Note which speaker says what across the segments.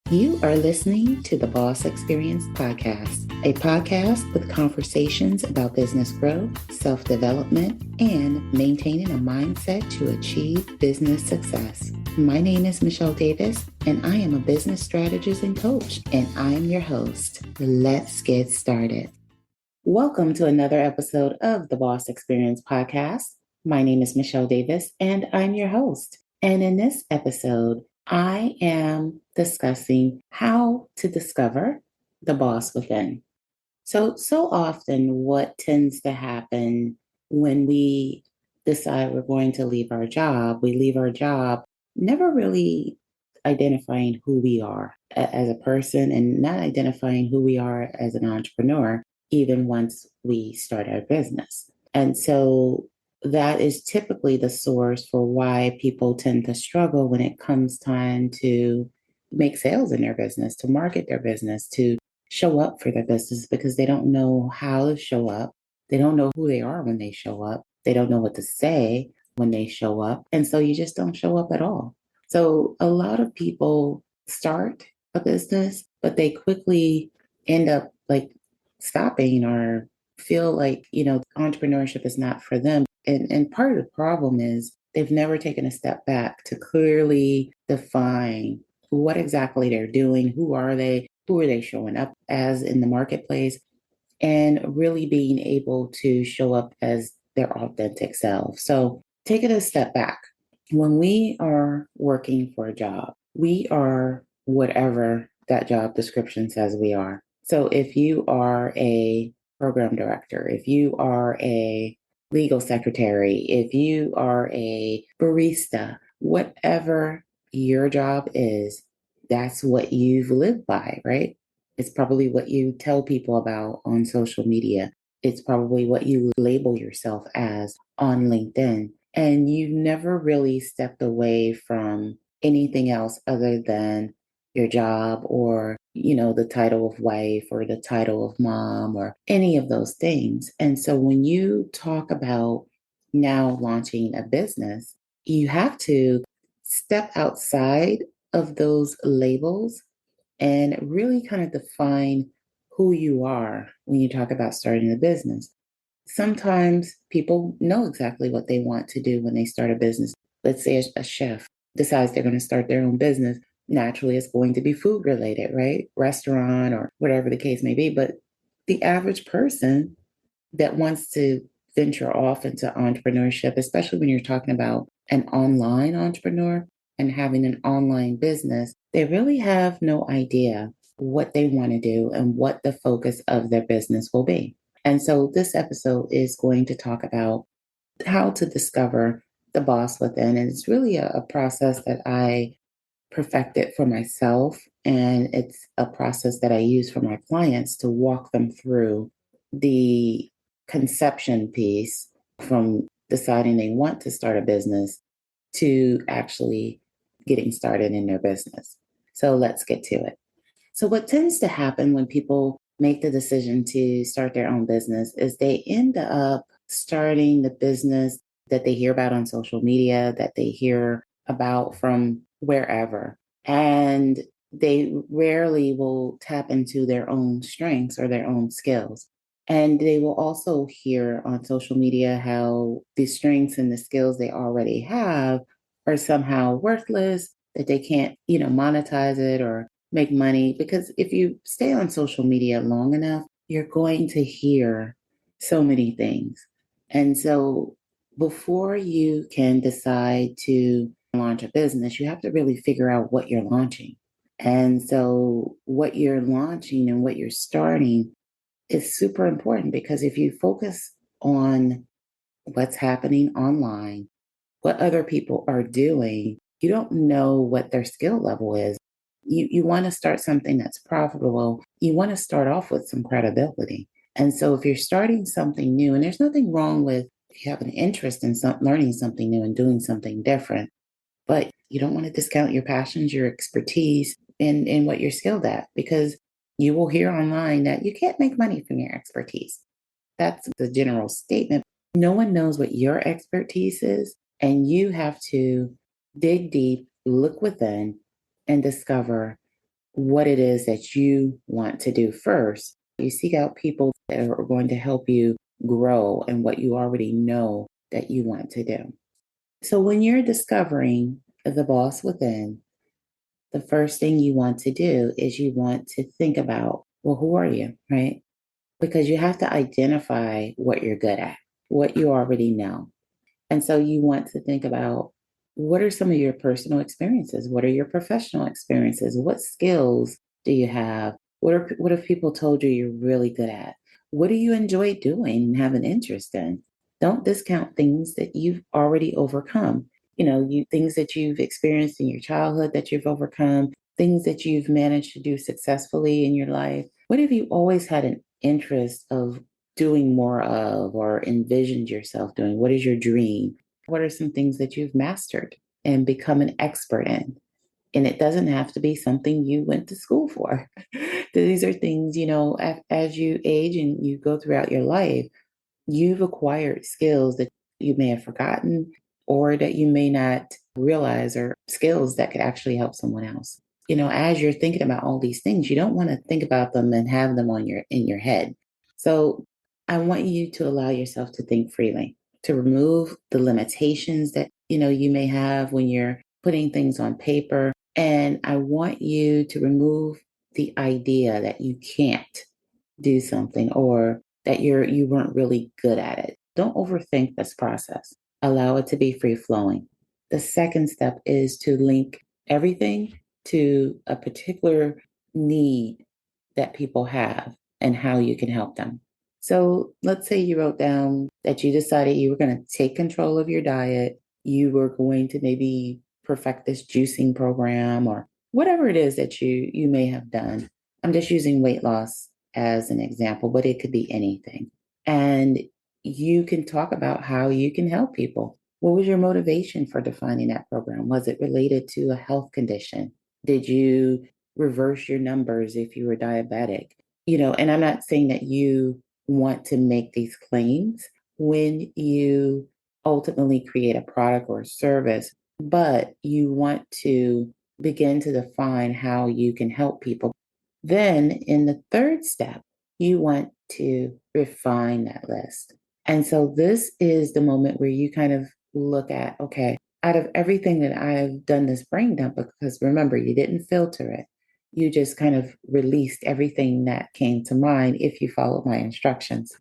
Speaker 1: You are listening to the Boss Experience Podcast, a podcast with conversations about business growth, self-development, and maintaining a mindset to achieve business success. My name is Michele Davis, and I am a business strategist and coach, and I am your host. Let's get started. Welcome to another episode of the Boss Experience Podcast. My name is Michele Davis, and I'm your host. And in this episode, I am discussing how to discover the boss within. So often what tends to happen when we decide we're going to leave our job, we leave our job never really identifying who we are as a person and not identifying who we are as an entrepreneur, even once we start our business. And so that is typically the source for why people tend to struggle when it comes time to make sales in their business, to market their business, to show up for their business, because they don't know how to show up. They don't know who they are when they show up. They don't know what to say when they show up. And so you just don't show up at all. So a lot of people start a business, but they quickly end up like stopping or feel like, entrepreneurship is not for them. And part of the problem is they've never taken a step back to clearly define what exactly they're doing, who are they showing up as in the marketplace, and really being able to show up as their authentic self. So taking a step back, when we are working for a job, we are whatever that job description says we are. So if you are a program director, if you are a legal secretary, if you are a barista, whatever your job is, that's what you've lived by, right? It's probably what you tell people about on social media. It's probably what you label yourself as on LinkedIn. And you've never really stepped away from anything else other than your job or, the title of wife or the title of mom or any of those things. And so when you talk about now launching a business, you have to step outside of those labels and really kind of define who you are when you talk about starting a business. Sometimes people know exactly what they want to do when they start a business. Let's say a chef decides they're going to start their own business. Naturally, it's going to be food related, right? Restaurant or whatever the case may be. But the average person that wants to venture off into entrepreneurship, especially when you're talking about an online entrepreneur and having an online business, they really have no idea what they want to do and what the focus of their business will be. And so this episode is going to talk about how to discover the boss within. And it's really a process that I perfected for myself. And it's a process that I use for my clients to walk them through the conception piece from deciding they want to start a business to actually getting started in their business. So let's get to it. So what tends to happen when people make the decision to start their own business is they end up starting the business that they hear about on social media, that they hear about from wherever. And they rarely will tap into their own strengths or their own skills. And they will also hear on social media how the strengths and the skills they already have are somehow worthless, that they can't, monetize it or make money. Because if you stay on social media long enough, you're going to hear so many things. And so before you can decide to launch a business, you have to really figure out what you're launching. And so what you're launching and what you're starting is super important, because if you focus on what's happening online, what other people are doing, you don't know what their skill level is. You want to start something that's profitable. You want to start off with some credibility. And so if you're starting something new, and there's nothing wrong with if you have an interest in learning something new and doing something different, but you don't want to discount your passions, your expertise, and what you're skilled at, because you will hear online that you can't make money from your expertise. That's the general statement. No one knows what your expertise is, and you have to dig deep, look within, and discover what it is that you want to do first. You seek out people that are going to help you grow and what you already know that you want to do. So when you're discovering the boss within, the first thing you want to do is you want to think about, well, who are you, right? Because you have to identify what you're good at, what you already know. And so you want to think about, what are some of your personal experiences? What are your professional experiences? What skills do you have? What have people told you you're really good at? What do you enjoy doing and have an interest in? Don't discount things that you've already overcome. You things that you've experienced in your childhood that you've overcome, things that you've managed to do successfully in your life. What have you always had an interest of doing more of or envisioned yourself doing? What is your dream? What are some things that you've mastered and become an expert in? And it doesn't have to be something you went to school for. These are things, as you age and you go throughout your life, you've acquired skills that you may have forgotten or that you may not realize are skills that could actually help someone else. As you're thinking about all these things, you don't want to think about them and have them in your head. So I want you to allow yourself to think freely, to remove the limitations that, you may have when you're putting things on paper. And I want you to remove the idea that you can't do something or that you weren't really good at it. Don't overthink this process. Allow it to be free flowing. The second step is to link everything to a particular need that people have and how you can help them. So let's say you wrote down that you decided you were going to take control of your diet. You were going to maybe perfect this juicing program or whatever it is that you may have done. I'm just using weight loss as an example, but it could be anything. And you can talk about how you can help people. What was your motivation for defining that program? Was it related to a health condition? Did you reverse your numbers if you were diabetic? And I'm not saying that you want to make these claims when you ultimately create a product or a service, but you want to begin to define how you can help people. Then in the third step, you want to refine that list. And so this is the moment where you kind of look at, okay, out of everything that I've done this brain dump, because remember, you didn't filter it. You just kind of released everything that came to mind if you followed my instructions.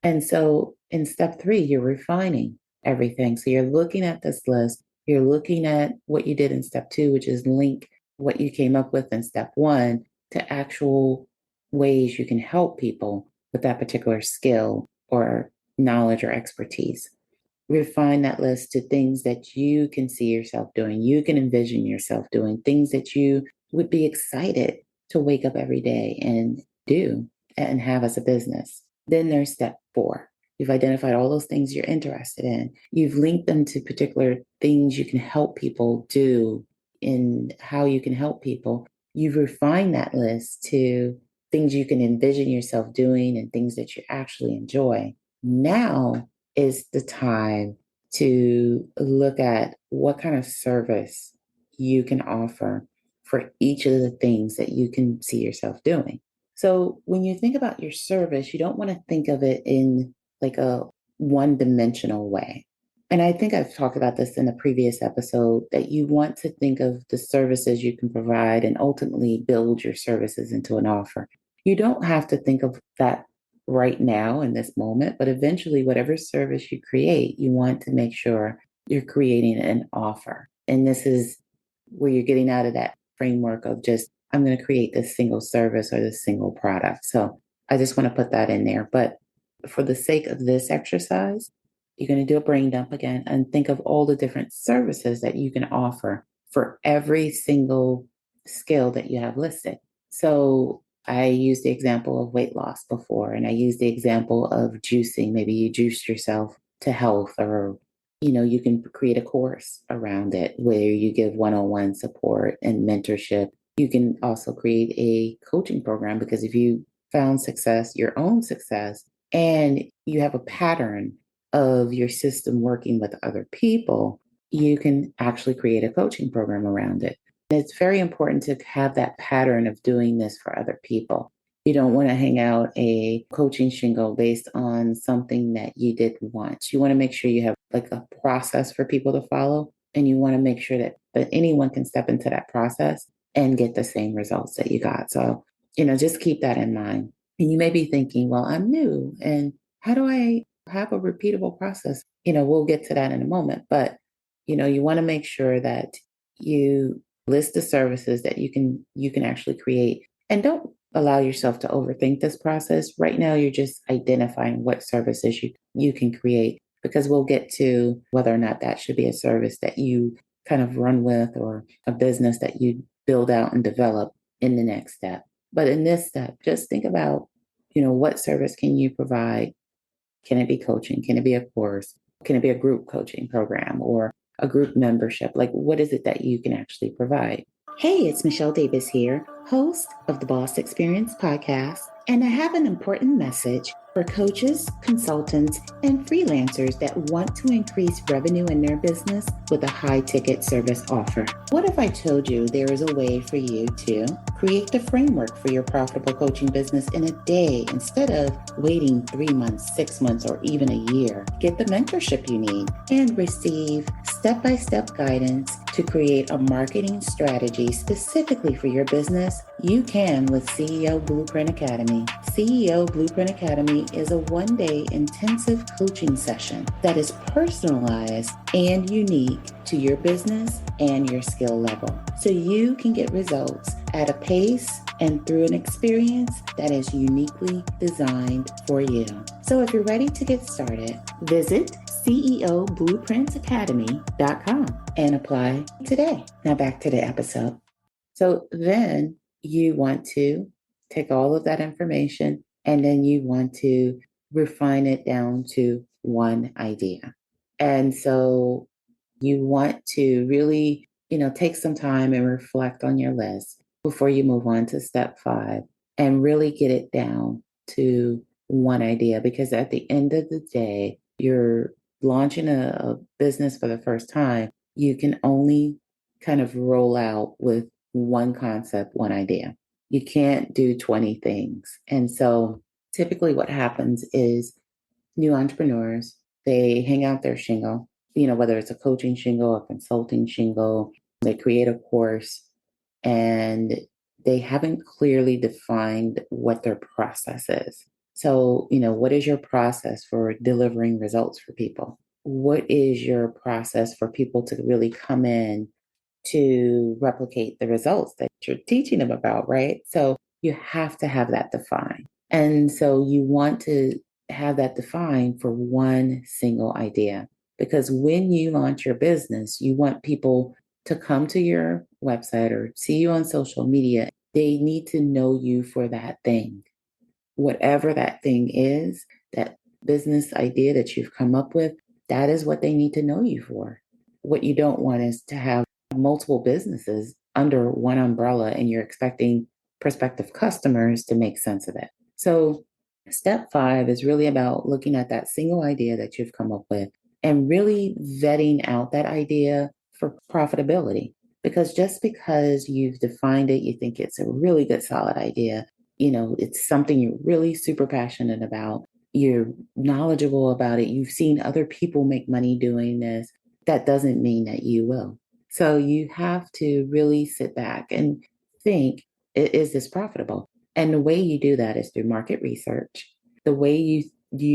Speaker 1: And so in step three, you're refining everything. So you're looking at this list, you're looking at what you did in step two, which is link what you came up with in step one to actual ways you can help people with that particular skill or knowledge or expertise. Refine that list to things that you can see yourself doing, you can envision yourself doing, things that you would be excited to wake up every day and do and have as a business. Then there's step four. You've identified all those things you're interested in. You've linked them to particular things you can help people do in how you can help people. You've refined that list to things you can envision yourself doing and things that you actually enjoy. Now is the time to look at what kind of service you can offer for each of the things that you can see yourself doing. So when you think about your service, you don't want to think of it in like a one dimensional way. And I think I've talked about this in a previous episode that you want to think of the services you can provide and ultimately build your services into an offer. You don't have to think of that right now in this moment, but eventually, whatever service you create, you want to make sure you're creating an offer. And this is where you're getting out of that framework of just, I'm going to create this single service or this single product. So I just want to put that in there. But for the sake of this exercise, you're going to do a brain dump again and think of all the different services that you can offer for every single skill that you have listed. So I used the example of weight loss before, and I used the example of juicing. Maybe you juice yourself to health, or you can create a course around it where you give one-on-one support and mentorship. You can also create a coaching program because if you found success, your own success, and you have a pattern of your system working with other people, you can actually create a coaching program around it. It's very important to have that pattern of doing this for other people. You don't want to hang out a coaching shingle based on something that you did once. You want to make sure you have like a process for people to follow. And you want to make sure that anyone can step into that process and get the same results that you got. So, just keep that in mind. And you may be thinking, well, I'm new. And how do I have a repeatable process? We'll get to that in a moment. But, you want to make sure that you list the services that you can actually create, and don't allow yourself to overthink this process. Right now, you're just identifying what services you can create, because we'll get to whether or not that should be a service that you kind of run with, or a business that you build out and develop in the next step. But in this step, just think about, what service can you provide? Can it be coaching? Can it be a course? Can it be a group coaching program or a group membership? Like, what is it that you can actually provide? Hey, it's Michele Davis here, host of the Boss Experience podcast, and I have an important message for coaches, consultants, and freelancers that want to increase revenue in their business with a high-ticket service offer. What if I told you there is a way for you to create the framework for your profitable coaching business in a day instead of waiting 3 months, 6 months, or even a year? Get the mentorship you need and receive step-by-step guidance to create a marketing strategy specifically for your business. You can with CEO Blueprint Academy. CEO Blueprint Academy is a one-day intensive coaching session that is personalized and unique to your business and your skill level, so you can get results at a pace and through an experience that is uniquely designed for you. So if you're ready to get started, visit CEOBlueprintsAcademy.com and apply today. Now back to the episode. So then you want to take all of that information, and then you want to refine it down to one idea. And so you want to really, take some time and reflect on your list before you move on to step 5, and really get it down to one idea. Because at the end of the day, you're launching a business for the first time. You can only kind of roll out with one concept, one idea. You can't do 20 things. And so typically what happens is new entrepreneurs, they hang out their shingle, whether it's a coaching shingle, a consulting shingle, they create a course, and they haven't clearly defined what their process is. So, what is your process for delivering results for people? What is your process for people to really come in to replicate the results that you're teaching them about, right? So you have to have that defined. And so you want to have that defined for one single idea, because when you launch your business, you want people to come to your website or see you on social media. They need to know you for that thing. Whatever that thing is, that business idea that you've come up with, that is what they need to know you for. What you don't want is to have multiple businesses under one umbrella and you're expecting prospective customers to make sense of it. So step 5 is really about looking at that single idea that you've come up with and really vetting out that idea for profitability. Because just because you've defined it, you think it's a really good, solid idea, it's something you're really super passionate about, you're knowledgeable about it, you've seen other people make money doing this, that doesn't mean that you will. So you have to really sit back and think, is this profitable? And the way you do that is through market research. The way you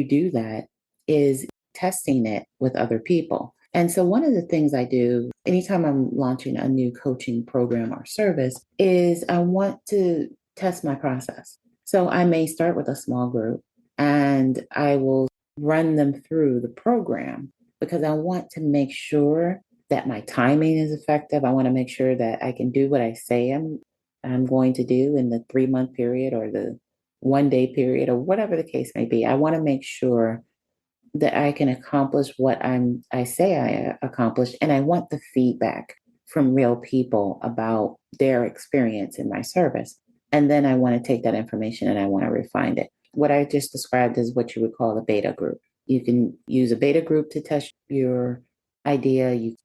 Speaker 1: do that is testing it with other people. And so one of the things I do anytime I'm launching a new coaching program or service is I want to test my process. So I may start with a small group and I will run them through the program, because I want to make sure that my timing is effective. I want to make sure that I can do what I say I'm going to do in the 3-month period or the 1-day period or whatever the case may be. I want to make sure that I can accomplish what I say I accomplished. And I want the feedback from real people about their experience in my service. And then I want to take that information and I want to refine it. What I just described is what you would call a beta group. You can use a beta group to test your idea. If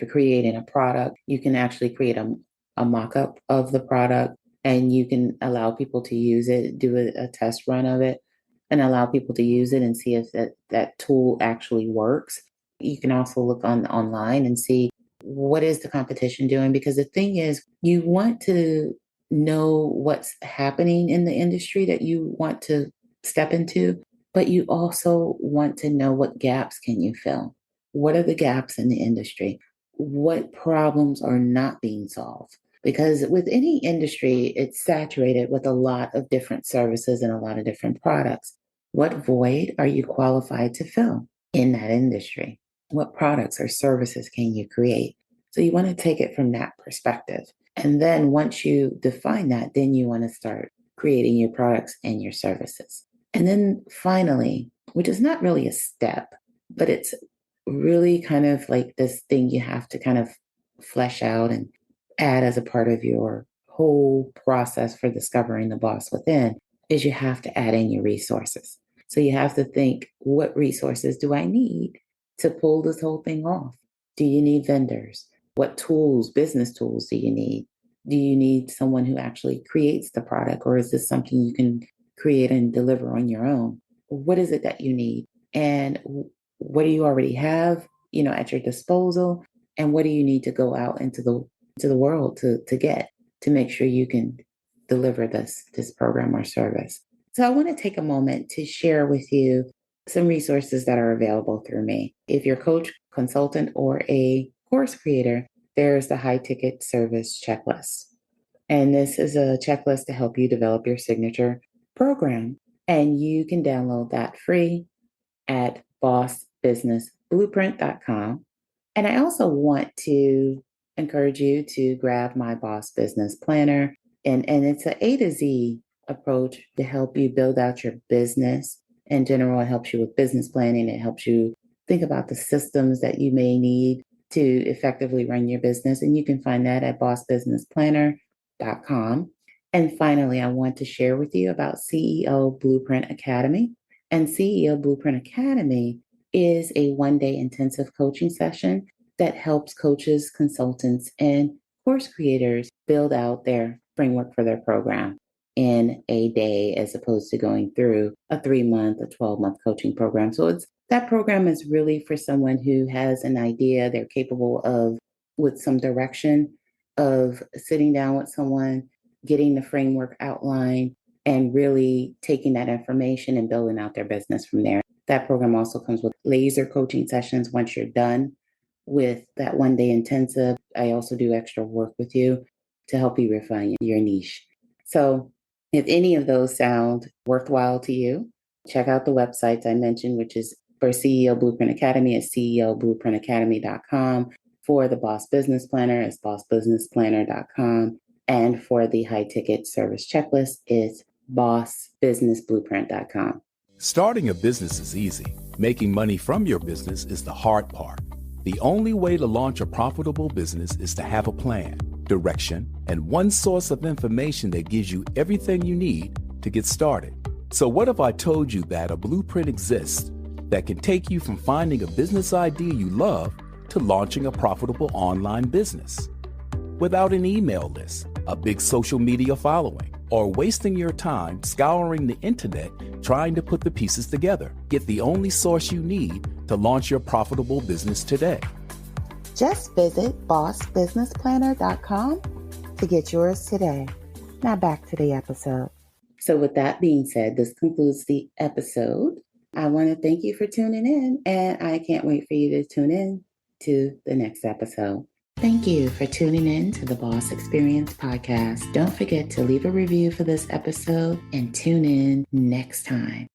Speaker 1: you're creating a product, you can actually create a a mock-up of the product, and you can allow people to use it, do a test run of it, and allow people to use it and see if that tool actually works. You can also look online and see what is the competition doing, because the thing is, you want to know what's happening in the industry that you want to step into, but you also want to know what gaps can you fill. What are the gaps in the industry? What problems are not being solved? Because with any industry, it's saturated with a lot of different services and a lot of different products. What void are you qualified to fill in that industry? What products or services can you create? So you want to take it from that perspective. And then once you define that, then you want to start creating your products and your services. And then finally, which is not really a step, but it's really kind of like this thing you have to kind of flesh out and add as a part of your whole process for discovering the boss within, is you have to add in your resources. So you have to think, what resources do I need to pull this whole thing off? Do you need vendors? What tools, business tools do you need? Do you need someone who actually creates the product, or is this something you can create and deliver on your own? What is it that you need? And what do you already have, at your disposal? And what do you need to go out into the world to get, to make sure you can deliver this program or service? So I want to take a moment to share with you some resources that are available through me. If you're a coach, consultant, or a course creator, there's the high ticket service checklist. And this is a checklist to help you develop your signature program. And you can download that free at bossbusinessblueprint.com. And I also want to encourage you to grab my Boss Business Planner. And it's an A to Z approach to help you build out your business. In general, it helps you with business planning. It helps you think about the systems that you may need to effectively run your business. And you can find that at bossbusinessplanner.com. And finally, I want to share with you about CEO Blueprint Academy. And CEO Blueprint Academy is a one-day intensive coaching session that helps coaches, consultants, and course creators build out their framework for their program in a day, as opposed to going through a 3-month, a 12-month coaching program. So that program is really for someone who has an idea, they're capable of, with some direction, of sitting down with someone, getting the framework outlined, and really taking that information and building out their business from there. That program also comes with laser coaching sessions once you're done with that one-day intensive. I also do extra work with you to help you refine your niche. So if any of those sound worthwhile to you, check out the websites I mentioned, which is for CEO Blueprint Academy at ceoblueprintacademy.com. For the Boss Business Planner, it's bossbusinessplanner.com. And for the high ticket service checklist, it's bossbusinessblueprint.com.
Speaker 2: Starting a business is easy. Making money from your business is the hard part. The only way to launch a profitable business is to have a plan, direction, and one source of information that gives you everything you need to get started. So what if I told you that a blueprint exists that can take you from finding a business idea you love to launching a profitable online business? Without an email list, a big social media following, or wasting your time scouring the internet trying to put the pieces together. Get the only source you need to launch your profitable business today.
Speaker 1: Just visit bossbusinessplanner.com to get yours today. Now back to the episode. So with that being said, this concludes the episode. I want to thank you for tuning in, and I can't wait for you to tune in to the next episode. Thank you for tuning in to the Boss Experience podcast. Don't forget to leave a review for this episode and tune in next time.